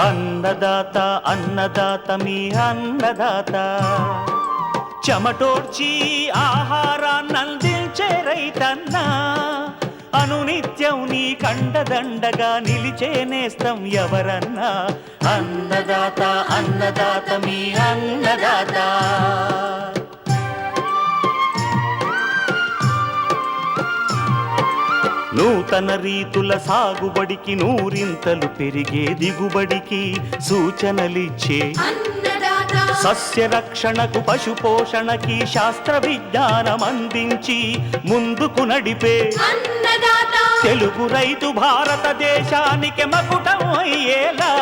అన్నదాత అన్నదాత మీ అన్నదాత, చెమటోడ్చి ఆహారాన్నందించే రైతన్న, అనునిత్యం నీ కండదండగా నిలిచే నేస్తం ఎవరన్నా. అన్నదాత అన్నదాత మీ అన్నదాత. నూతన రీతుల సాగుబడికి, నూరింతలు పెరిగే దిగుబడికి సూచనలిచ్చే సస్య రక్షణకు, పశు పోషణకి శాస్త్ర విజ్ఞానం అందించి ముందుకు నడిపే తెలుగు రైతు భారతదేశానికి మకుటం అయ్యేలా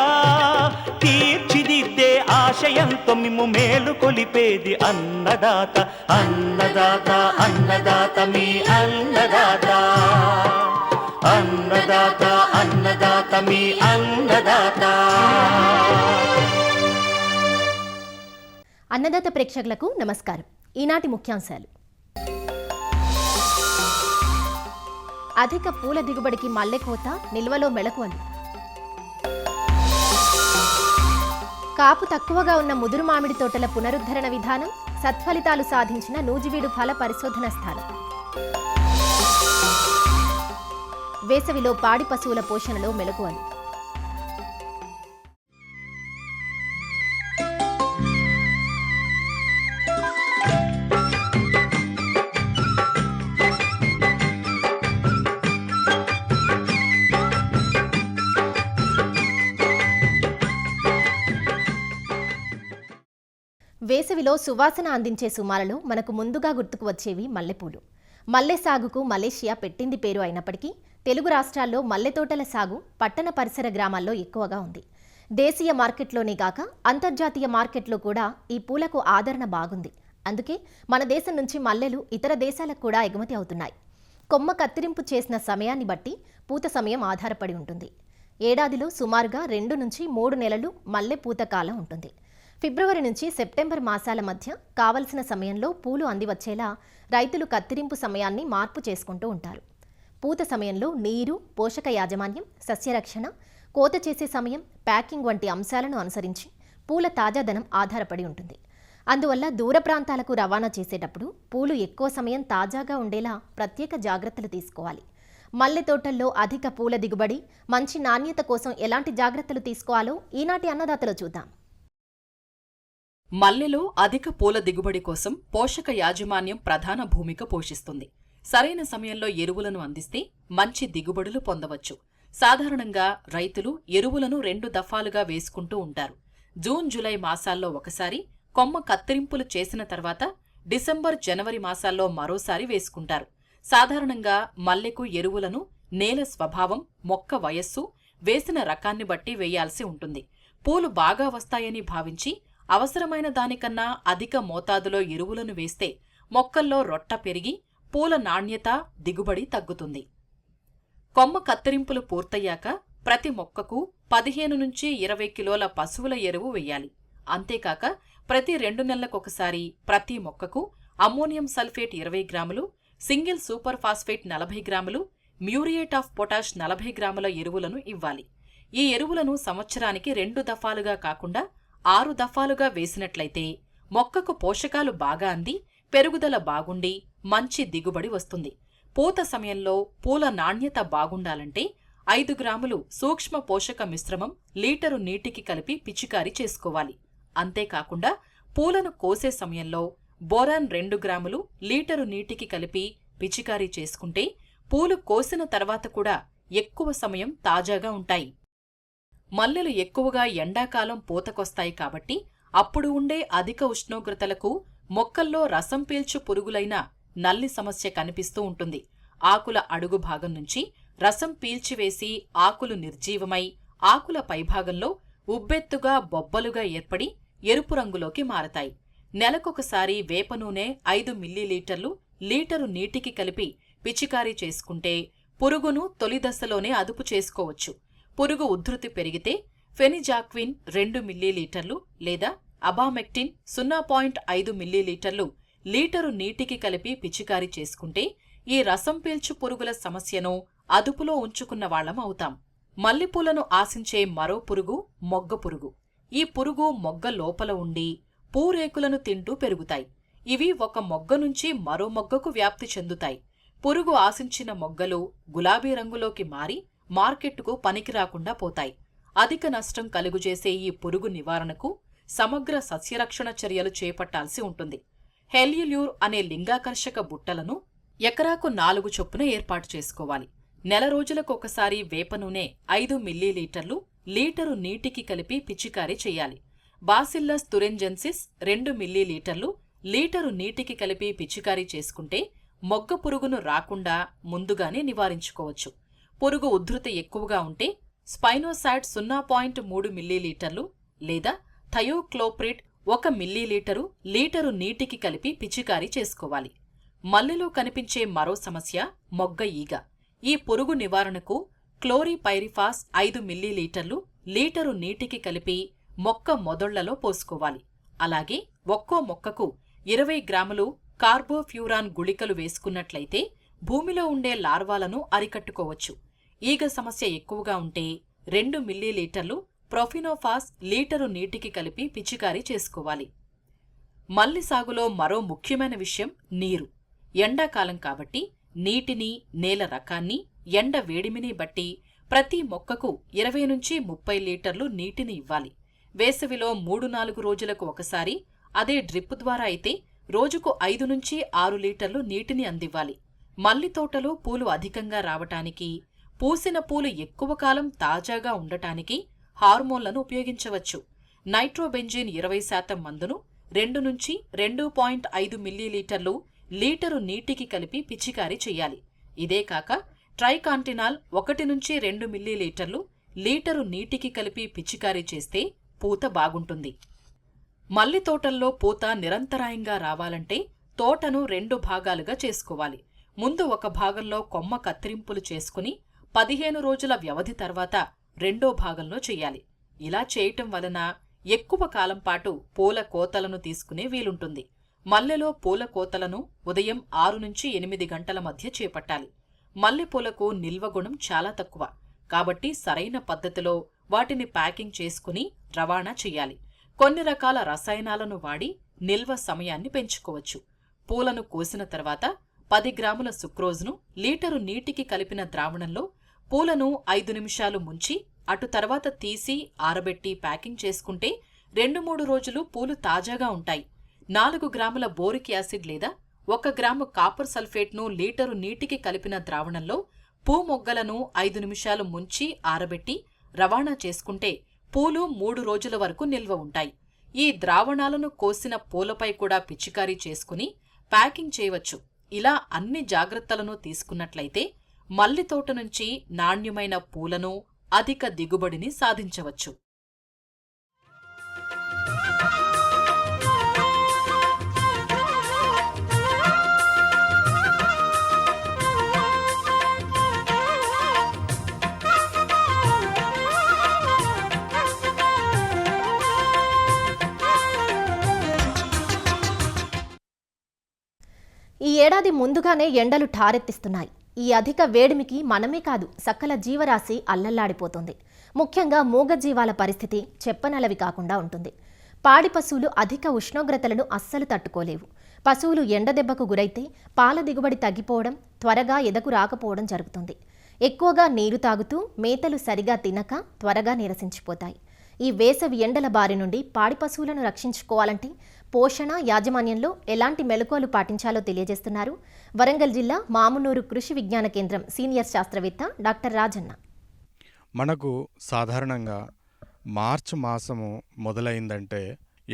తీర్చిదిద్దే ఆశయంతో మిమ్ము మేలు కొలిపేది అన్నదాత. అన్నదాత అన్నదాత మీ అన్నదాత. అన్నదాత అన్నదాత మీ అన్నదాత. అన్నదాత ప్రేక్షకులకు నమస్కారం. ఈనాటి ముఖ్యాంశాలు: అధిక పూల దిగుబడికి మల్లె కోత, నిల్వలో మెళకువలు. కాపు తక్కువగా ఉన్న ముదురు మామిడి తోటల పునరుద్ధరణ విధానం, సత్ఫలితాలు సాధించిన నూజివీడు ఫల పరిశోధన స్థానం. వేసవిలో పాడి పశువుల పోషణలో మెళకువలు. వేసవిలో సువాసన అందించే సుమాలలో మనకు ముందుగా గుర్తుకు వచ్చేవి మల్లెపూలు. మల్లె సాగుకు మలేషియా పెట్టింది పేరు అయినప్పటికీ తెలుగు రాష్ట్రాల్లో మల్లె తోటల సాగు పట్టణ పరిసర గ్రామాల్లో ఎక్కువగా ఉంది. దేశీయ మార్కెట్లోనే గాక అంతర్జాతీయ మార్కెట్లో కూడా ఈ పూలకు ఆదరణ బాగుంది. అందుకే మన దేశం నుంచి మల్లెలు ఇతర దేశాలకు కూడా ఎగుమతి అవుతున్నాయి. కొమ్మ కత్తిరింపు చేసిన సమయాన్ని బట్టి పూత సమయం ఆధారపడి ఉంటుంది. ఏడాదిలో సుమారుగా 2 నుంచి 3 నెలలు మల్లె పూత కాలం ఉంటుంది. ఫిబ్రవరి నుంచి సెప్టెంబర్ మాసాల మధ్య కావలసిన సమయంలో పూలు అందివచ్చేలా రైతులు కత్తిరింపు సమయాన్ని మార్పు చేసుకుంటూ ఉంటారు. పూత సమయంలో నీరు, పోషక యాజమాన్యం, సస్యరక్షణ, కోత చేసే సమయం, ప్యాకింగ్ వంటి అంశాలను అనుసరించి పూల తాజాదనం ఆధారపడి ఉంటుంది. అందువల్ల దూర ప్రాంతాలకు రవాణా చేసేటప్పుడు పూలు ఎక్కువ సమయం తాజాగా ఉండేలా ప్రత్యేక జాగ్రత్తలు తీసుకోవాలి. మల్లె తోటల్లో అధిక పూల దిగుబడి, మంచి నాణ్యత కోసం ఎలాంటి జాగ్రత్తలు తీసుకోవాలో ఈనాటి అన్నదాతలో చూద్దాం. మల్లెలో అధిక పూల దిగుబడి కోసం పోషక యాజమాన్యం ప్రధాన భూమిక పోషిస్తుంది. సరైన సమయంలో ఎరువులను అందిస్తే మంచి దిగుబడులు పొందవచ్చు. సాధారణంగా రైతులు ఎరువులను 2 దఫాలుగా వేసుకుంటూ ఉంటారు. జూన్, జూలై మాసాల్లో ఒకసారి, కొమ్మ కత్తిరింపులు చేసిన తర్వాత డిసెంబర్, జనవరి మాసాల్లో మరోసారి వేసుకుంటారు. సాధారణంగా మల్లెకు ఎరువులను నేల స్వభావం, మొక్క వయస్సు, వేసిన రకాన్ని బట్టి వేయాల్సి ఉంటుంది. పూలు బాగా వస్తాయని భావించి అవసరమైన దానికన్నా అధిక మోతాదులో ఎరువులను వేస్తే మొక్కల్లో రొట్ట పెరిగి పూల నాణ్యత, దిగుబడి తగ్గుతుంది. కొమ్మ కత్తిరింపులు పూర్తయ్యాక ప్రతి మొక్కకు 15 నుంచి 20 కిలోల పశువుల ఎరువు వెయ్యాలి. అంతేకాక ప్రతి 2 నెలలకొకసారి ప్రతి మొక్కకు అమ్మోనియం సల్ఫేట్ 20 గ్రాములు, సింగిల్ సూపర్ ఫాస్ఫేట్ 40 గ్రాములు, మ్యూరియేట్ ఆఫ్ పొటాష్ 40 గ్రాముల ఎరువులను ఇవ్వాలి. ఈ ఎరువులను సంవత్సరానికి 2 దఫాలుగా కాకుండా 6 దఫాలుగా వేసినట్లయితే మొక్కకు పోషకాలు బాగా అంది పెరుగుదల బాగుండి మంచి దిగుబడి వస్తుంది. పూత సమయంలో పూల నాణ్యత బాగుండాలంటే 5 గ్రాములు సూక్ష్మ పోషక మిశ్రమం లీటరు నీటికి కలిపి పిచికారీ చేసుకోవాలి. అంతేకాకుండా పూలను కోసే సమయంలో బోరాన్ 2 గ్రాములు లీటరు నీటికి కలిపి పిచికారీ చేసుకుంటే పూలు కోసిన తర్వాత కూడా ఎక్కువ సమయం తాజాగా ఉంటాయి. మల్లెలు ఎక్కువగా ఎండాకాలం పూతకొస్తాయి కాబట్టి అప్పుడు ఉండే అధిక ఉష్ణోగ్రతలకు మొక్కల్లో రసం పీల్చు పురుగులైన నల్లి సమస్య కనిపిస్తూ ఉంటుంది. ఆకుల అడుగు భాగం నుంచి రసం పీల్చివేసి ఆకులు నిర్జీవమై ఆకుల పైభాగంలో ఉబ్బెత్తుగా బొబ్బలుగా ఏర్పడి ఎరుపు రంగులోకి మారతాయి. నెలకొకసారి వేప నూనె 5 మిల్లీలీటర్లు లీటరు నీటికి కలిపి పిచికారీ చేసుకుంటే పురుగును తొలి దశలోనే అదుపు చేసుకోవచ్చు. పురుగు ఉధృతి పెరిగితే ఫెనిజాక్విన్ 2 మిల్లీలీటర్లు లేదా అబామెక్టిన్ 0.5 మిల్లీలీటర్లు లీటరు నీటికి కలిపి పిచికారీ చేసుకుంటే ఈ రసం పీల్చు పురుగుల సమస్యను అదుపులో ఉంచుకున్న వాళ్లం అవుతాం. మల్లెపూలను ఆశించే మరో పురుగు మొగ్గ పురుగు. ఈ పురుగు మొగ్గ లోపల ఉండి పూరేకులను తింటూ పెరుగుతాయి. ఇవి ఒక మొగ్గ నుంచి మరో మొగ్గకు వ్యాప్తి చెందుతాయి. పురుగు ఆశించిన మొగ్గలు గులాబీ రంగులోకి మారి మార్కెట్టుకు పనికిరాకుండా పోతాయి. అధిక నష్టం కలుగుజేసే ఈ పురుగు నివారణకు సమగ్ర సస్యరక్షణ చర్యలు చేపట్టాల్సి ఉంటుంది. హెల్యుల్యూర్ అనే లింగాకర్షక బుట్టలను ఎకరాకు 4 చొప్పున ఏర్పాటు చేసుకోవాలి. నెల రోజులకు ఒకసారి వేప నూనె 5 మిల్లీలీటర్లు లీటరు నీటికి కలిపి పిచికారీ చేయాలి. బాసిల్లస్ తురింజెన్సిస్ 2 మిల్లీలీటర్లు లీటరు నీటికి కలిపి పిచికారీ చేసుకుంటే మొగ్గ పురుగును రాకుండా ముందుగానే నివారించుకోవచ్చు. పురుగు ఉధృతి ఎక్కువగా ఉంటే స్పైనోసాట్ 0.3 మిల్లీలీటర్లు లేదా థయోక్లోప్రిడ్ 1 మిల్లీలీటరు లీటరు నీటికి కలిపి పిచికారీ చేసుకోవాలి. మల్లెలో కనిపించే మరో సమస్య మొగ్గ ఈగ. ఈ పురుగు నివారణకు క్లోరిపైరిఫాస్ 5 మిల్లీలీటర్లు లీటరు నీటికి కలిపి మొక్క మొదళ్లలో పోసుకోవాలి. అలాగే ఒక్కో మొక్కకు 20 గ్రాములు కార్బోఫ్యూరాన్ గుళికలు వేసుకున్నట్లయితే భూమిలో ఉండే లార్వాలను అరికట్టుకోవచ్చు. ఈగ సమస్య ఎక్కువగా ఉంటే 2 మిల్లీలీటర్లు ప్రొఫినోఫాస్ లీటరు నీటికి కలిపి పిచికారీ చేసుకోవాలి. మల్లి సాగులో మరో ముఖ్యమైన విషయం నీరు. ఎండాకాలం కాబట్టి నీటిని, నేల రకాన్ని, ఎండ వేడిమిని బట్టి ప్రతి మొక్కకు 20 నుంచి 30 లీటర్లు నీటిని ఇవ్వాలి. వేసవిలో 3-4 రోజులకు ఒకసారి, అదే డ్రిప్ ద్వారా అయితే రోజుకు 5 నుంచి 6 లీటర్లు నీటిని అందివ్వాలి. మల్లి తోటలో పూలు అధికంగా రావటానికి, పూసిన పూలు ఎక్కువ కాలం తాజాగా ఉండటానికి హార్మోన్లను ఉపయోగించవచ్చు. నైట్రోబెంజిన్ 20% మందును 2 నుంచి 2.5 మిల్లీలీటర్లు లీటరు నీటికి కలిపి పిచికారీ చెయ్యాలి. ఇదే కాక ట్రైకాంటినాల్ 1 నుంచి 2 మిల్లీలీటర్లు లీటరు నీటికి కలిపి పిచికారీ చేస్తే పూత బాగుంటుంది. మల్లి తోటల్లో పూత నిరంతరాయంగా రావాలంటే తోటను 2 భాగాలుగా చేసుకోవాలి. ముందు ఒక భాగంలో కొమ్మ కత్తిరింపులు చేసుకుని 15 రోజుల వ్యవధి తర్వాత రెండో భాగంలో చెయ్యాలి. ఇలా చేయటం వలన ఎక్కువ కాలం పాటు పూల కోతలను తీసుకునే వీలుంటుంది. మల్లెలో పూల కోతలను ఉదయం 6 నుంచి 8 గంటల మధ్య చేపట్టాలి. మల్లెపూలకు నిల్వగుణం చాలా తక్కువ కాబట్టి సరైన పద్ధతిలో వాటిని ప్యాకింగ్ చేసుకుని రవాణా చెయ్యాలి. కొన్ని రకాల రసాయనాలను వాడి నిల్వ సమయాన్ని పెంచుకోవచ్చు. పూలను కోసిన తర్వాత 10 గ్రాముల సుక్రోజ్ను లీటరు నీటికి కలిపిన ద్రావణంలో పూలను 5 నిమిషాలు ముంచి అటు తర్వాత తీసి ఆరబెట్టి ప్యాకింగ్ చేసుకుంటే 2-3 రోజులు పూలు తాజాగా ఉంటాయి. 4 గ్రాముల బోరిక్ యాసిడ్ లేదా 1 గ్రాము కాపర్ సల్ఫేట్ను లీటరు నీటికి కలిపిన ద్రావణంలో పూ మొగ్గలను 5 నిమిషాలు ముంచి ఆరబెట్టి రవాణా చేసుకుంటే పూలు 3 రోజుల వరకు నిల్వ ఉంటాయి. ఈ ద్రావణాలను కోసిన పూలపై కూడా పిచికారీ చేసుకుని ప్యాకింగ్ చేయవచ్చు. ఇలా అన్ని జాగ్రత్తలను తీసుకున్నట్లయితే మల్లి తోట నుంచి నాణ్యమైన పూలను, అధిక దిగుబడిని సాధించవచ్చు. ఈ ఏడాది ముందుగానే ఎండలు ఠారెత్తిస్తున్నాయి. ఈ అధిక వేడిమికి మనమే కాదు సకల జీవరాశి అల్లల్లాడిపోతుంది. ముఖ్యంగా మూగజీవాల పరిస్థితి చెప్పనలవి కాకుండా ఉంటుంది. పాడి పశువులు అధిక ఉష్ణోగ్రతలను అస్సలు తట్టుకోలేవు. పశువులు ఎండదెబ్బకు గురైతే పాల దిగుబడి తగ్గిపోవడం, త్వరగా ఎదకు రాకపోవడం జరుగుతుంది. ఎక్కువగా నీరు తాగుతూ మేతలు సరిగా తినక త్వరగా నీరసించిపోతాయి. ఈ వేసవి ఎండల బారి నుండి పాడి పశువులను రక్షించుకోవాలంటే పోషణ యాజమాన్యంలో ఎలాంటి మెలకువలు పాటించాలో తెలియజేస్తున్నారు వరంగల్ జిల్లా మామునూరు కృషి విజ్ఞాన కేంద్రం సీనియర్ శాస్త్రవేత్త డాక్టర్ రాజన్న. మనకు సాధారణంగా మార్చి మాసము మొదలైందంటే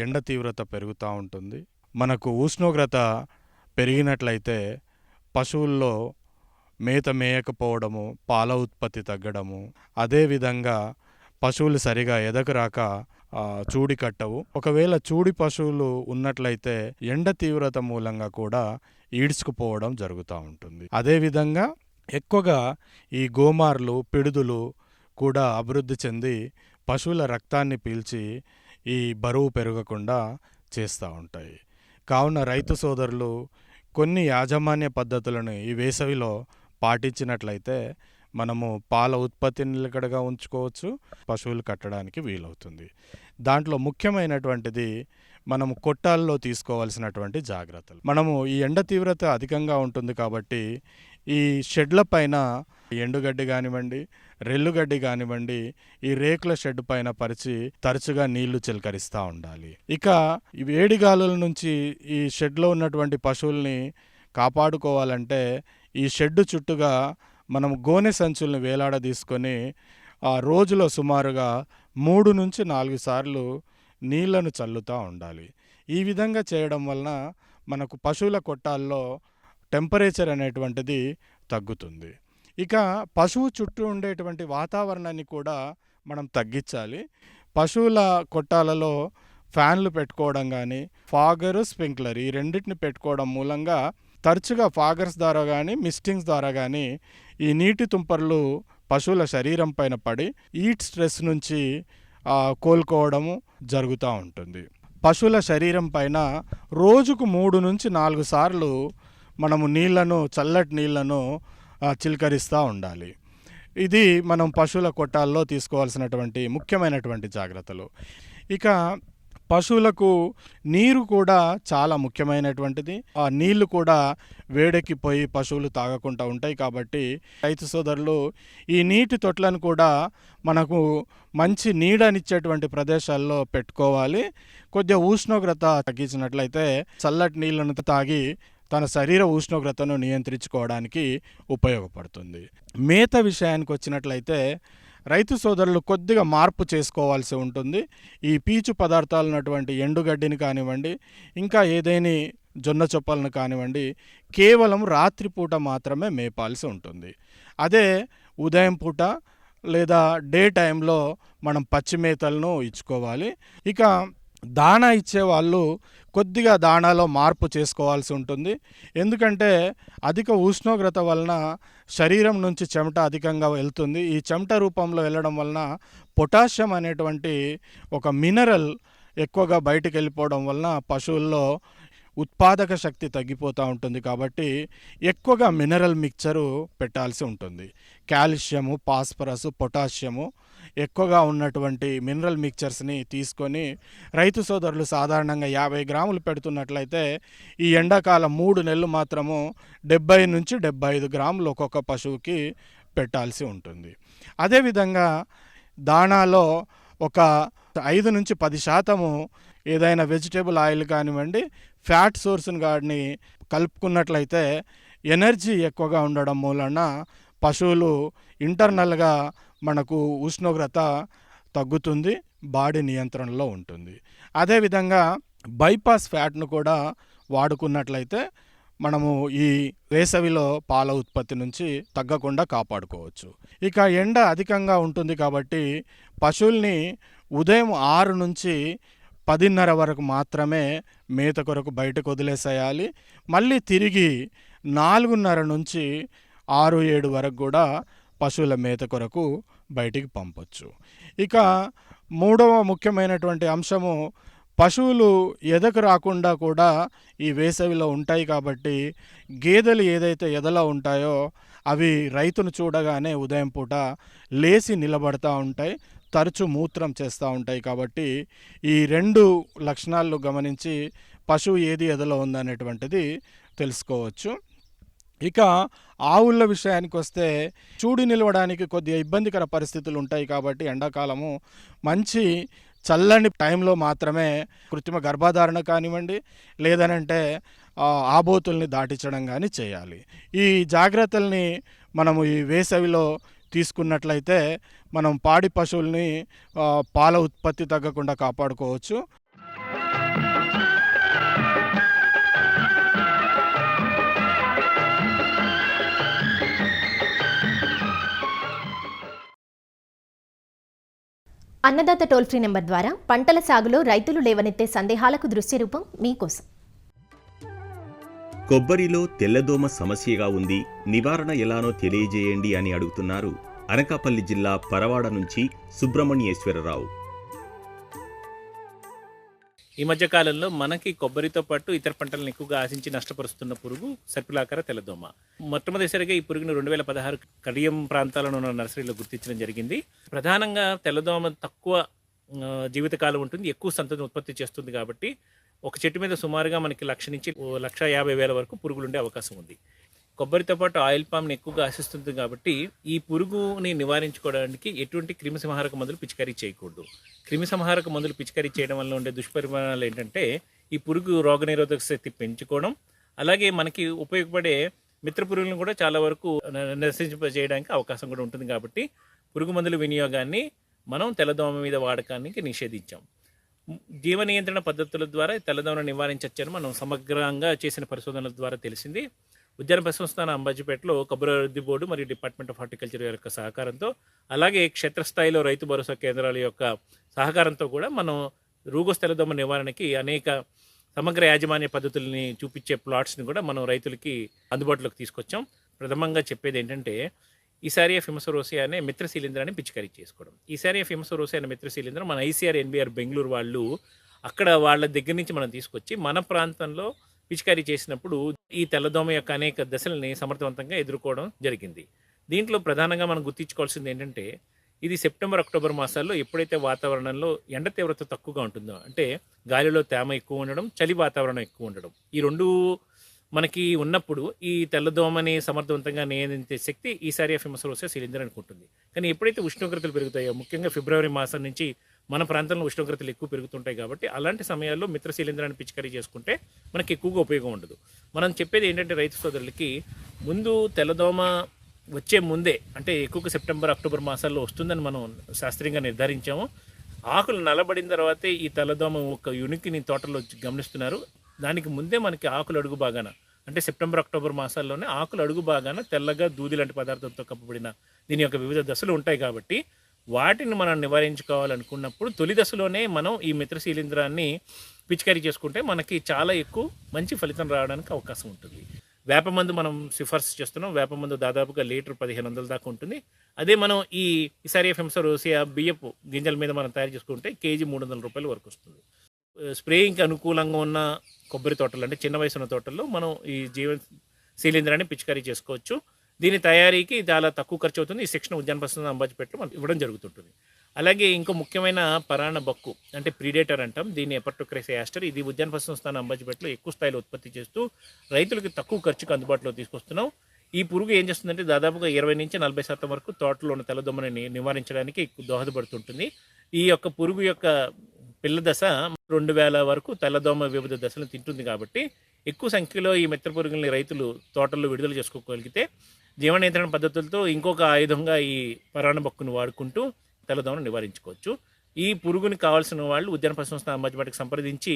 ఎండ తీవ్రత పెరుగుతూ ఉంటుంది. మనకు ఉష్ణోగ్రత పెరిగినట్లయితే పశువుల్లో మేత మేయకపోవడము, పాల ఉత్పత్తి తగ్గడము, అదేవిధంగా పశువులు సరిగా ఎదగరాక చూడి కట్టవు. ఒకవేళ చూడి పశువులు ఉన్నట్లయితే ఎండ తీవ్రత మూలంగా కూడా ఈడ్చుకుపోవడం జరుగుతూ ఉంటుంది. అదేవిధంగా ఎక్కువగా ఈ గోమార్లు, పిడుదులు కూడా అభివృద్ధి చెంది పశువుల రక్తాన్ని పీల్చి ఈ బరువు పెరగకుండా చేస్తూ ఉంటాయి. కావున రైతు సోదరులు కొన్ని యాజమాన్య పద్ధతులను ఈ వేసవిలో పాటించినట్లయితే మనము పాల ఉత్పత్తిని నిలకడగా ఉంచుకోవచ్చు, పశువులు కట్టడానికి వీలవుతుంది. దాంట్లో ముఖ్యమైనటువంటిది మనము కొట్టాల్లో తీసుకోవాల్సినటువంటి జాగ్రత్తలు. మనము ఈ ఎండ తీవ్రత అధికంగా ఉంటుంది కాబట్టి ఈ షెడ్ల పైన ఎండుగడ్డి కానివ్వండి, రెల్లుగడ్డి కానివ్వండి, ఈ రేకుల షెడ్ పైన పరిచి తరచుగా నీళ్లు చిలకరిస్తూ ఉండాలి. ఇక ఈ వేడిగాలుల నుంచి ఈ షెడ్లో ఉన్నటువంటి పశువుల్ని కాపాడుకోవాలంటే ఈ షెడ్డు చుట్టూగా మనం గోనె సంచుల్ని వేలాడదీసుకొని ఆ రోజులో సుమారుగా 3 నుంచి 4 సార్లు నీళ్లను చల్లుతూ ఉండాలి. ఈ విధంగా చేయడం వలన మనకు పశువుల కొట్టాల్లో టెంపరేచర్ అనేటువంటిది తగ్గుతుంది. ఇక పశువు చుట్టూ ఉండేటువంటి వాతావరణాన్ని కూడా మనం తగ్గించాలి. పశువుల కొట్టాలలో ఫ్యాన్లు పెట్టుకోవడం కానీ, ఫాగరు, స్ప్రింక్లర్ ఈ రెండింటిని పెట్టుకోవడం మూలంగా తరచుగా ఫాగర్స్ ద్వారా కానీ, మిస్టింగ్స్ ద్వారా కానీ ఈ నీటి తుంపర్లు పశువుల శరీరం పైన పడి హీట్ స్ట్రెస్ నుంచి కోలుకోవడము జరుగుతూ ఉంటుంది. పశువుల శరీరం పైన రోజుకు 3 నుంచి 4 సార్లు మనము చల్లటి నీళ్లను చిలకరిస్తూ ఉండాలి. ఇది మనం పశువుల కొట్టాల్లో తీసుకోవాల్సినటువంటి ముఖ్యమైనటువంటి జాగ్రత్తలు. ఇక పశువులకు నీరు కూడా చాలా ముఖ్యమైనటువంటిది. ఆ నీళ్లు కూడా వేడెక్కిపోయి పశువులు తాగకుండా ఉంటాయి కాబట్టి రైతు సోదరులు ఈ నీటి తొట్లను కూడా మనకు మంచి నీడనిచ్చేటువంటి ప్రదేశాల్లో పెట్టుకోవాలి. కొద్దిగా ఉష్ణోగ్రత తగ్గించినట్లయితే చల్లటి నీళ్లను తాగి తన శరీర ఉష్ణోగ్రతను నియంత్రించుకోవడానికి ఉపయోగపడుతుంది. మేత విషయానికి వచ్చినట్లయితే రైతు సోదరులు కొద్దిగా మార్పు చేసుకోవాల్సి ఉంటుంది. ఈ పీచు పదార్థాలు ఉన్నటువంటి ఎండుగడ్డిని కానివ్వండి, ఇంకా ఏదైనా జొన్న చొప్పలను కానివ్వండి, కేవలం రాత్రిపూట మాత్రమే మేపాల్సి ఉంటుంది. అదే ఉదయం పూట లేదా డే టైంలో మనం పచ్చి మేతలను ఇచ్చుకోవాలి. ఇక దాణా ఇచ్చేవాళ్ళు కొద్దిగా దాణాలో మార్పు చేసుకోవాల్సి ఉంటుంది. ఎందుకంటే అధిక ఉష్ణోగ్రత వలన శరీరం నుంచి చెమట అధికంగా వెళ్తుంది. ఈ చెమట రూపంలో వెళ్ళడం వలన పొటాషియం అనేటువంటి ఒక మినరల్ ఎక్కువగా బయటికి వెళ్ళిపోవడం వలన పశువుల్లో ఉత్పాదక శక్తి తగ్గిపోతూ ఉంటుంది. కాబట్టి ఎక్కువగా మినరల్ మిక్చరు పెట్టాల్సి ఉంటుంది. కాల్షియము, ఫాస్ఫరస్, పొటాషియము ఎక్కువగా ఉన్నటువంటి మినరల్ మిక్చర్స్ని తీసుకొని రైతు సోదరులు సాధారణంగా 50 గ్రాములు పెడుతున్నట్లయితే ఈ ఎండాకాలం 3 నెలలు మాత్రము 70 నుంచి 75 గ్రాములు ఒక్కొక్క పశువుకి పెట్టాల్సి ఉంటుంది. అదేవిధంగా దాణాలో ఒక 5 నుంచి 10% ఏదైనా వెజిటేబుల్ ఆయిల్ కానివ్వండి, ఫ్యాట్ సోర్స్ని గాడిని కలుపుకున్నట్లయితే ఎనర్జీ ఎక్కువగా ఉండడం మూలన పశువులు ఇంటర్నల్గా మనకు ఉష్ణోగ్రత తగ్గుతుంది, బాడీ నియంత్రణలో ఉంటుంది. అదేవిధంగా బైపాస్ ఫ్యాట్ను కూడా వాడుకున్నట్లయితే మనము ఈ వేసవిలో పాల ఉత్పత్తి నుంచి తగ్గకుండా కాపాడుకోవచ్చు. ఇక ఎండ అధికంగా ఉంటుంది కాబట్టి పశువుల్ని ఉదయం 6 నుంచి 10:30 వరకు మాత్రమే మేత కొరకు బయటకు వదిలేసేయాలి. మళ్ళీ తిరిగి 4:30 నుంచి 6-7 వరకు కూడా పశువుల మేత కొరకు బయటికి పంపొచ్చు. ఇక మూడవ ముఖ్యమైనటువంటి అంశము, పశువులు ఎదకు రాకుండా కూడా ఈ వేసవిలో ఉంటాయి కాబట్టి గేదెలు ఏదైతే ఎదలో ఉంటాయో అవి రైతును చూడగానే ఉదయం పూట లేచి నిలబడతా ఉంటాయి, తరచు మూత్రం చేస్తూ ఉంటాయి. కాబట్టి ఈ 2 లక్షణాలు గమనించి పశువు ఏది ఎదలో ఉందనేటువంటిది తెలుసుకోవచ్చు. ఇక ఆవుల విషయానికి వస్తే చూడి నిలవడానికి కొద్దిగా ఇబ్బందికర పరిస్థితులు ఉంటాయి కాబట్టి ఎండాకాలము మంచి చల్లని టైంలో మాత్రమే కృత్రిమ గర్భధారణ కానివ్వండి, లేదనంటే ఆబోతుల్ని దాటించడం కానీ చేయాలి. ఈ జాగ్రత్తల్ని మనము ఈ వేసవిలో తీసుకున్నట్లయితే మనం పాడి పశువుల్ని పాల ఉత్పత్తి తగ్గకుండా కాపాడుకోవచ్చు. అన్నదాత టోల్ ఫ్రీ నెంబర్ ద్వారా పంటల సాగులో రైతులు లేవనెత్తే సందేహాలకు దృశ్య రూపం మీకోసం. కొబ్బరిలో తెల్లదోమ సమస్యగా ఉంది, నివారణ ఎలానో తెలియజేయండి అని అడుగుతున్నారు అనకాపల్లి జిల్లా పరవాడ నుంచి సుబ్రహ్మణ్యేశ్వరరావు. ఈ మధ్య కాలంలో మనకి కొబ్బరితో పాటు ఇతర పంటలను ఎక్కువగా ఆశించి నష్టపరుస్తున్న పురుగు సర్పిలాకార తెల్లదోమ. మొట్టమొదటిసారిగా ఈ పురుగును 2016 కడియం ప్రాంతాలను ఉన్న నర్సరీలో గుర్తించడం జరిగింది. ప్రధానంగా తెల్లదోమ తక్కువ జీవితకాలం ఉంటుంది, ఎక్కువ సంతతిని ఉత్పత్తి చేస్తుంది కాబట్టి ఒక చెట్టు మీద సుమారుగా మనకి 1,00,000 నుంచి 1,50,000 వరకు పురుగులు ఉండే అవకాశం ఉంది. కొబ్బరితో పాటు ఆయిల్ పామ్ని ఎక్కువగా ఆశిస్తుంది కాబట్టి ఈ పురుగుని నివారించుకోవడానికి ఎటువంటి క్రిమిసంహారక మందులు పిచికారీ చేయకూడదు. క్రిమిసంహారక మందులు పిచికారీ చేయడం వల్ల ఉండే దుష్పరిణామాలు ఏంటంటే ఈ పురుగు రోగనిరోధక శక్తి పెంచుకోవడం, అలాగే మనకి ఉపయోగపడే మిత్ర పురుగులను కూడా చాలా వరకు నశింపజేయడానికి అవకాశం కూడా ఉంటుంది. కాబట్టి పురుగు మందుల వినియోగాన్ని మనం తెల్లదోమ మీద వాడకానికి నిషేధించాం. జీవ నియంత్రణ పద్ధతుల ద్వారా తెల్లదోమను నివారించవచ్చని మనం సమగ్రంగా చేసిన పరిశోధనల ద్వారా తెలిసింది. ఉద్యాన పరిశోధన అంబాజీపేటలో కొబ్బరి అభివృద్ధి బోర్డు మరియు డిపార్ట్మెంట్ ఆఫ్ హార్టికల్చర్ యొక్క సహకారంతో, అలాగే క్షేత్రస్థాయిలో రైతు భరోసా కేంద్రాల యొక్క సహకారంతో కూడా మనం రూగోస్ తెల్లదోమ నివారణకి అనేక సమగ్ర యాజమాన్య పద్ధతుల్ని చూపించే ప్లాట్స్ని కూడా మనం రైతులకి అందుబాటులోకి తీసుకొచ్చాం. ప్రథమంగా చెప్పేది ఏంటంటే ఈసారియా ఫిమసోరోసియా అనే మిత్ర శిలీంధ్రాన్ని పిచికారీ చేసుకోవడం. ఈసారియా ఫిమసోరోసియా అనే మిత్ర శిలీంధ్రం మన ఐసీఆర్ ఎన్బీఆర్ బెంగళూరు వాళ్ళు అక్కడ వాళ్ళ దగ్గర నుంచి మనం తీసుకొచ్చి మన ప్రాంతంలో పిచికారీ చేసినప్పుడు ఈ తెల్లదోమ యొక్క అనేక దశల్ని సమర్థవంతంగా ఎదుర్కోవడం జరిగింది. దీంట్లో ప్రధానంగా మనం గుర్తించుకోవాల్సింది ఏంటంటే ఇది సెప్టెంబర్ అక్టోబర్ మాసాల్లో ఎప్పుడైతే వాతావరణంలో ఎండ తీవ్రత తక్కువగా ఉంటుందో, అంటే గాలిలో తేమ ఎక్కువ ఉండడం, చలి వాతావరణం ఎక్కువ ఉండడం, ఈ రెండు మనకి ఉన్నప్పుడు ఈ తెల్లదోమని సమర్థవంతంగా నియంత్రించే శక్తి ఈసారియా ఫిమసోరోసియా శిలీంధ్రానికి ఉంటుంది. కానీ ఎప్పుడైతే ఉష్ణోగ్రతలు పెరుగుతాయో, ముఖ్యంగా ఫిబ్రవరి మాసం నుంచి మన ప్రాంతంలో ఉష్ణోగ్రతలు ఎక్కువ పెరుగుతుంటాయి కాబట్టి అలాంటి సమయాల్లో మిత్ర శిలీంధ్రాన్ని పిచికారీ చేసుకుంటే మనకి ఎక్కువగా ఉపయోగం ఉండదు. మనం చెప్పేది ఏంటంటే రైతు సోదరులకి ముందు తెల్లదోమ వచ్చే ముందే, అంటే ఎక్కువగా సెప్టెంబర్ అక్టోబర్ మాసాల్లో వస్తుందని మనం శాస్త్రీయంగా నిర్ధారించాము. ఆకులు నల్లబడిన తర్వాతే ఈ తెల్లదోమ ఒక యునికిని తోటలో గమనిస్తున్నారు. దానికి ముందే మనకి ఆకులు అడుగు బాగాన, అంటే సెప్టెంబర్ అక్టోబర్ మాసాల్లోనే ఆకులు అడుగు బాగాన తెల్లగా దూది లాంటి పదార్థంతో కప్పబడిన దీని యొక్క వివిధ దశలు ఉంటాయి. కాబట్టి వాటిని మనం నివారించుకోవాలనుకున్నప్పుడు తొలి దశలోనే మనం ఈ మిత్ర శిలీంధ్రాన్ని పిచికారీ చేసుకుంటే మనకి చాలా ఎక్కువ మంచి ఫలితం రావడానికి అవకాశం ఉంటుంది. వేపమందు మనం సిఫార్సు చేస్తున్నాం. వేపమందు దాదాపుగా లీటర్ 1,500 దాకా ఉంటుంది. అదే మనం ఈ ఈసారియా ఫిమసోరోసియా బియ్యపు గింజల మీద మనం తయారు చేసుకుంటే కేజీ 300 రూపాయల వరకు వస్తుంది. స్ప్రేయింగ్కి అనుకూలంగా ఉన్న కొబ్బరి తోటలు, అంటే చిన్న వయసు ఉన్న తోటల్లో మనం ఈ జీవ శిలీంధ్రాన్ని పిచికారీ చేసుకోవచ్చు. దీని తయారీకి చాలా తక్కువ ఖర్చు అవుతుంది. ఈ శిక్షణ ఉద్యాన పరిశోధన అంబాజీపేటలో మనం ఇవ్వడం జరుగుతుంటుంది. అలాగే ఇంకో ముఖ్యమైన పరాణ బక్కు, అంటే ప్రీడేటర్ అంటాం దీన్ని, ఎపర్టోక్రేసియా యాస్టర్. ఇది ఉద్యాన పరిశోధన అంబాజీపేటలో ఎక్కువ స్థాయిలో ఉత్పత్తి చేస్తూ రైతులకు తక్కువ ఖర్చుకు అందుబాటులో తీసుకొస్తున్నాం. ఈ పురుగు ఏం చేస్తుందంటే దాదాపుగా 20 నుంచి 40% వరకు తోటలో ఉన్న తెల్లదోమని నివారించడానికి దోహదపడుతుంటుంది. ఈ యొక్క పురుగు యొక్క పిల్ల దశ 2000 వరకు తెల్లదోమ వివిధ దశలను తింటుంది. కాబట్టి ఎక్కువ సంఖ్యలో ఈ మిత్ర పురుగుల్ని రైతులు తోటల్లో విడుదల చేసుకోగలిగితే జీవ నియంత్రణ పద్ధతులతో ఇంకొక ఆయుధంగా ఈ పరాణ బొక్కును వాడుకుంటూ తెల్లదోమను నివారించుకోవచ్చు. ఈ పురుగుని కావాల్సిన వాళ్ళు ఉద్యాన పరిశోధన అంబాజీపేటకు సంప్రదించి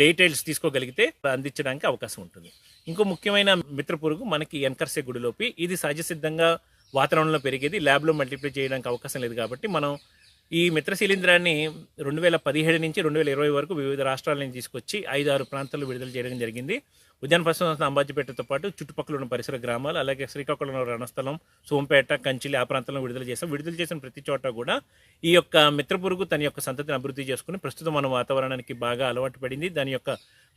డీటెయిల్స్ తీసుకోగలిగితే అందించడానికి అవకాశం ఉంటుంది. ఇంకో ముఖ్యమైన మిత్ర పురుగు మనకి ఎన్కర్సే గుడిలోపి. ఇది సహజసిద్ధంగా వాతావరణంలో పెరిగేది, ల్యాబ్లో మల్టిప్లై చేయడానికి అవకాశం లేదు. కాబట్టి మనం ఈ మిత్ర శిలీంధ్రాన్ని 2017 నుంచి 2020 వరకు వివిధ రాష్ట్రాల నుంచి తీసుకొచ్చి 5-6 ప్రాంతాల్లో విడుదల చేయడం జరిగింది. ఉద్యాన పరిశోధన అంబాజీపేటతో పాటు చుట్టుపక్కల ఉన్న పరిసర గ్రామాలు, అలాగే శ్రీకాకుళం రణస్థలం, సోంపేట, కంచిలి ఆ ప్రాంతంలో విడుదల చేసాం. విడుదల చేసిన ప్రతి చోట కూడా ఈ యొక్క మిత్ర పురుగు తన యొక్క సంతతిని అభివృద్ధి చేసుకుని ప్రస్తుతం మన వాతావరణానికి బాగా అలవాటు పడింది. దాని యొక్క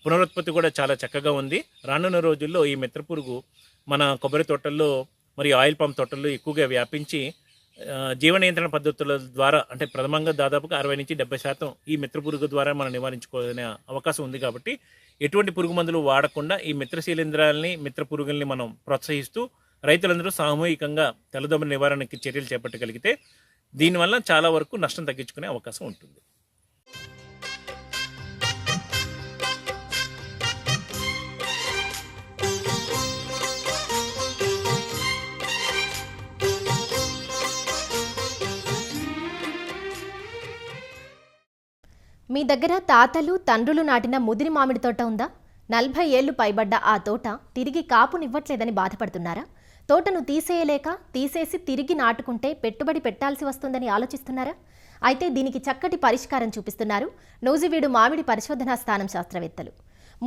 పునరుత్పత్తి కూడా చాలా చక్కగా ఉంది. రానున్న రోజుల్లో ఈ మిత్ర పురుగు మన కొబ్బరి తోటల్లో మరియు ఆయిల్ పామ్ తోటల్లో ఎక్కువగా వ్యాపించి జీవ నియంత్రణ పద్ధతుల ద్వారా, అంటే ప్రథమంగా దాదాపుగా 60 నుంచి 70% ఈ మిత్ర పురుగు ద్వారా మనం నివారించుకునే అవకాశం ఉంది. కాబట్టి ఎటువంటి పురుగు మందులు వాడకుండా ఈ మిత్ర శిలీంధ్రాలని, మిత్ర పురుగుల్ని మనం ప్రోత్సహిస్తూ రైతులందరూ సామూహికంగా తెల్లదోమ నివారణకి చర్యలు చేపట్టగలిగితే దీనివల్ల చాలా వరకు నష్టం తగ్గించుకునే అవకాశం ఉంటుంది. మీ దగ్గర తాతలు తండ్రులు నాటిన ముదిరి మామిడి తోట ఉందా? 40 ఏళ్లు పైబడ్డ ఆ తోట తిరిగి కాపునివ్వట్లేదని బాధపడుతున్నారా? తోటను తీసేసి తిరిగి నాటుకుంటే పెట్టుబడి పెట్టాల్సి వస్తుందని ఆలోచిస్తున్నారా? అయితే దీనికి చక్కటి పరిష్కారం చూపిస్తున్నారు నూజివీడు మామిడి పరిశోధనా స్థానం శాస్త్రవేత్తలు.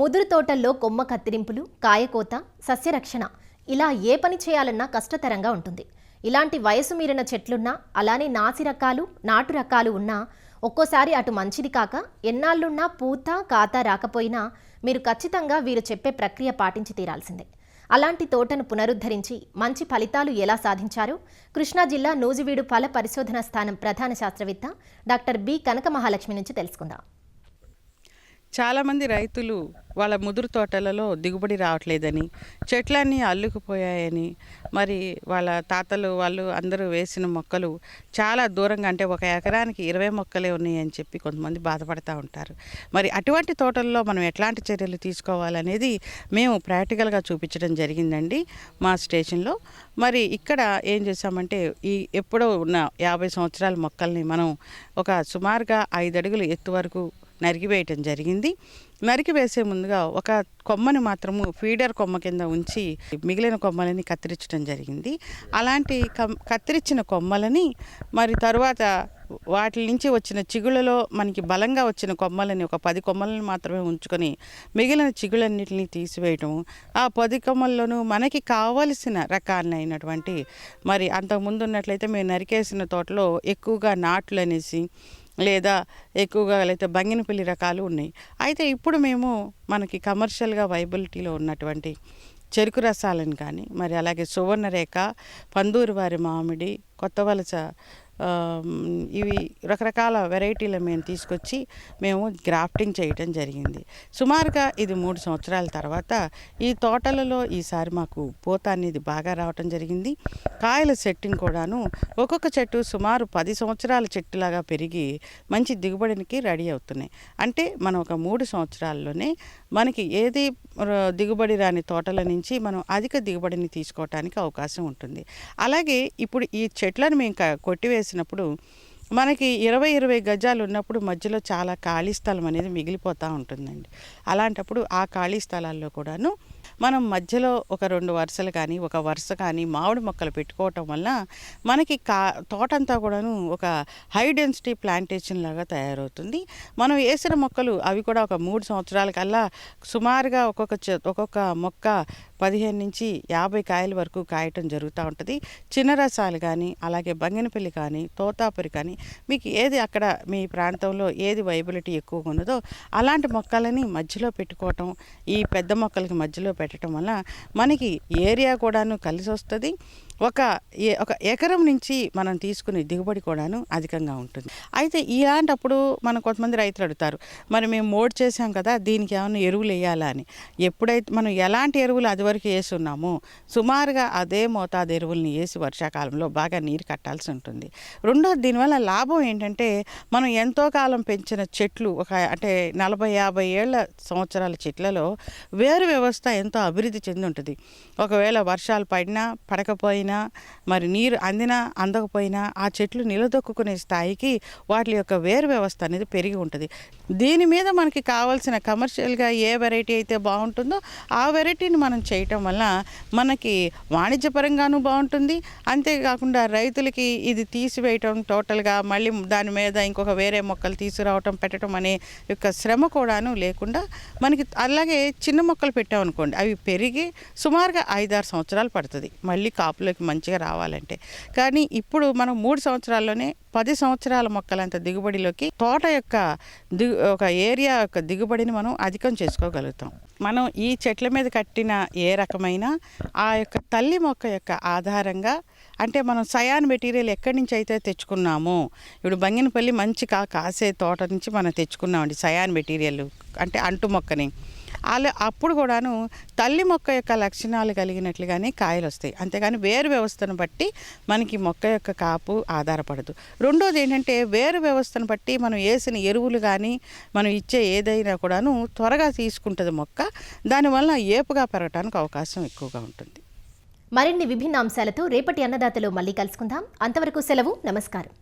ముదురు తోటల్లో కొమ్మ కత్తిరింపులు, కాయకోత, సస్యరక్షణ ఇలా ఏ పని చేయాలన్నా కష్టతరంగా ఉంటుంది. ఇలాంటి వయసు మీరిన చెట్లున్నా, అలానే నాసి రకాలు, నాటు రకాలు ఉన్నా ఒక్కోసారి అటు మంచిది కాక ఎన్నాళ్ళున్నా పూత కాత రాకపోయినా మీరు ఖచ్చితంగా వీరు చెప్పే ప్రక్రియ పాటించి తీరాల్సిందే. అలాంటి తోటను పునరుద్ధరించి మంచి ఫలితాలు ఎలా సాధించారో కృష్ణా జిల్లా నూజివీడు ఫల పరిశోధన స్థానం ప్రధాన శాస్త్రవేత్త డాక్టర్ బి కనక మహాలక్ష్మి నుంచి తెలుసుకుందాం. చాలామంది రైతులు వాళ్ళ ముదురు తోటలలో దిగుబడి రావట్లేదని, చెట్లన్నీ అల్లుకుపోయాయని, మరి వాళ్ళ తాతలు వాళ్ళు అందరూ వేసిన మొక్కలు చాలా దూరంగా, అంటే ఒక ఎకరానికి 20 మొక్కలే ఉన్నాయని చెప్పి కొంతమంది బాధపడుతూ ఉంటారు. మరి అటువంటి తోటల్లో మనం ఎట్లాంటి చర్యలు తీసుకోవాలనేది మేము ప్రాక్టికల్గా చూపించడం జరిగిందండి మా స్టేషన్లో. మరి ఇక్కడ ఏం చేసామంటే ఈ ఎప్పుడో ఉన్న 50 సంవత్సరాల మొక్కల్ని మనం ఒక సుమారుగా 5 అడుగులు ఎత్తు వరకు నరికివేయటం జరిగింది. నరికివేసే ముందుగా ఒక కొమ్మని మాత్రము ఫీడర్ కొమ్మ కింద ఉంచి మిగిలిన కొమ్మలని కత్తిరించడం జరిగింది. అలాంటి కత్తిరించిన కొమ్మలని మరి తరువాత వాటి నుంచి వచ్చిన చిగుళ్ళలో మనకి బలంగా వచ్చిన కొమ్మలని ఒక 10 కొమ్మలని మాత్రమే ఉంచుకొని మిగిలిన చిగుళ్ళన్నిటిని తీసివేయటం. ఆ 10 కొమ్మల్లోనూ మనకి కావలసిన రకాలైనటువంటి, మరి అంతకుముందు ఉన్నట్లయితే మేము నరికేసిన తోటలో ఎక్కువగా నాట్లు అనేసి లేదా ఎక్కువగా అయితే బంగినపల్లి రకాలు ఉన్నాయి. అయితే ఇప్పుడు మేము మనకి కమర్షియల్గా వైబిలిటీలో ఉన్నటువంటి చెరుకు రసాలను కానీ, మరి అలాగే సువర్ణరేఖ, పందూరు వారి మామిడి, కొత్త వలస, ఇవి రకరకాల వెరైటీలు మేము తీసుకొచ్చి మేము గ్రాఫ్టింగ్ చేయటం జరిగింది. సుమారుగా ఇది 3 సంవత్సరాల తర్వాత ఈ తోటలలో ఈసారి మాకు పూత అనేది బాగా రావటం జరిగింది. కాయల సెట్టింగ్ కూడాను ఒక్కొక్క చెట్టు సుమారు 10 సంవత్సరాల చెట్టులాగా పెరిగి మంచి దిగుబడికి రెడీ అవుతున్నాయి. అంటే మనం ఒక 3 సంవత్సరాల్లోనే మనకి ఏది దిగుబడి రాని తోటల నుంచి మనం అధిక దిగుబడిని తీసుకోవటానికి అవకాశం ఉంటుంది. అలాగే ఇప్పుడు ఈ చెట్లను మేము కొట్టివేసినప్పుడు మనకి 20 గజాలు ఉన్నప్పుడు మధ్యలో చాలా ఖాళీ స్థలం అనేది మిగిలిపోతూ ఉంటుందండి. అలాంటప్పుడు ఆ ఖాళీ స్థలాల్లో కూడాను మనం మధ్యలో ఒక 2 వరుసలు కానీ ఒక వరుస కానీ మామిడి మొక్కలు పెట్టుకోవటం వల్ల మనకి తోటంతా కూడాను ఒక హై డెన్సిటీ ప్లాంటేషన్ లాగా తయారవుతుంది. మనం వేసిన మొక్కలు అవి కూడా ఒక 3 సంవత్సరాల కల్లా సుమారుగా ఒక్కొక్క మొక్క 15 నుంచి 50 కాయల వరకు కాయటం జరుగుతూ ఉంటుంది. చిన్న రసాలు కానీ అలాగే బంగినపల్లి కానీ తోతాపురి కానీ మీకు ఏది అక్కడ మీ ప్రాంతంలో ఏది వైబిలిటీ ఎక్కువగా ఉన్నదో అలాంటి మొక్కలని మధ్యలో పెట్టుకోవటం, ఈ పెద్ద మొక్కలకి మధ్యలో పెట్టడం వల్ల మనకి ఏరియా కూడాను కలిసి వస్తుంది. ఒక ఎకరం నుంచి మనం తీసుకునే దిగుబడి కూడాను అధికంగా ఉంటుంది. అయితే ఇలాంటప్పుడు మనం కొంతమంది రైతులు అడుగుతారు, మరి మేము మోడ్ చేసాం కదా, దీనికి ఏమైనా ఎరువులు వేయాలా అని. ఎప్పుడైతే మనం ఎలాంటి ఎరువులు అది వరకు వేస్తున్నామో సుమారుగా అదే మోతాదు ఎరువుల్ని వేసి వర్షాకాలంలో బాగా నీరు కట్టాల్సి ఉంటుంది. రెండోది, దీనివల్ల లాభం ఏంటంటే మనం ఎంతో కాలం పెంచిన చెట్లు అంటే 40-50 ఏళ్ల సంవత్సరాల చెట్లలో వేరు వ్యవస్థ ఎంతో అభివృద్ధి చెంది ఉంటుంది. ఒకవేళ వర్షాలు పడినా పడకపోయినా, మరి నీరు అందినా అందకపోయినా ఆ చెట్లు నిలదొక్కునే స్థాయికి వాటి యొక్క వేరు వ్యవస్థ అనేది పెరిగి ఉంటుంది. దీని మీద మనకి కావాల్సిన కమర్షియల్గా ఏ వెరైటీ అయితే బాగుంటుందో ఆ వెరైటీని మనం చేయటం వల్ల మనకి వాణిజ్యపరంగానూ బాగుంటుంది. అంతేకాకుండా రైతులకి ఇది తీసివేయటం టోటల్గా మళ్ళీ దాని మీద ఇంకొక వేరే మొక్కలు తీసుకురావటం పెట్టడం అనే యొక్క శ్రమ కూడాను లేకుండా మనకి. అలాగే చిన్న మొక్కలు పెట్టామనుకోండి, అవి పెరిగి సుమారుగా 5-6 సంవత్సరాలు పడుతుంది మళ్ళీ కాపులోకి మంచిగా రావాలంటే. కానీ ఇప్పుడు మనం 3 సంవత్సరాల్లోనే 10 సంవత్సరాల మొక్కలంత దిగుబడిలోకి తోట యొక్క ఒక ఏరియా యొక్క దిగుబడిని మనం అధికం చేసుకోగలుగుతాం. మనం ఈ చెట్ల మీద కట్టిన ఏ రకమైన ఆ యొక్క తల్లి మొక్క యొక్క ఆధారంగా, అంటే మనం సయాన్ మెటీరియల్ ఎక్కడి నుంచి అయితే తెచ్చుకున్నామో, ఇప్పుడు బంగినపల్లి మంచి కాసే తోట నుంచి మనం తెచ్చుకున్నామండి సయాన్ మెటీరియల్, అంటే అంటు మొక్కని. అప్పుడు కూడాను తల్లి మొక్క యొక్క లక్షణాలు కలిగినట్లుగానే కాయలు వస్తాయి. అంతేగాని వేరు వ్యవస్థను బట్టి మనకి మొక్క యొక్క కాపు ఆధారపడదు. రెండోది ఏంటంటే వేరు వ్యవస్థను బట్టి మనం వేసిన ఎరువులు కానీ మనం ఇచ్చే ఏదైనా కూడాను త్వరగా తీసుకుంటుంది మొక్క. దానివల్ల ఏపుగా పెరగడానికి అవకాశం ఎక్కువగా ఉంటుంది. మరిన్ని విభిన్న అంశాలతో రేపటి అన్నదాతలో మళ్ళీ కలుసుకుందాం. అంతవరకు సెలవు. నమస్కారం.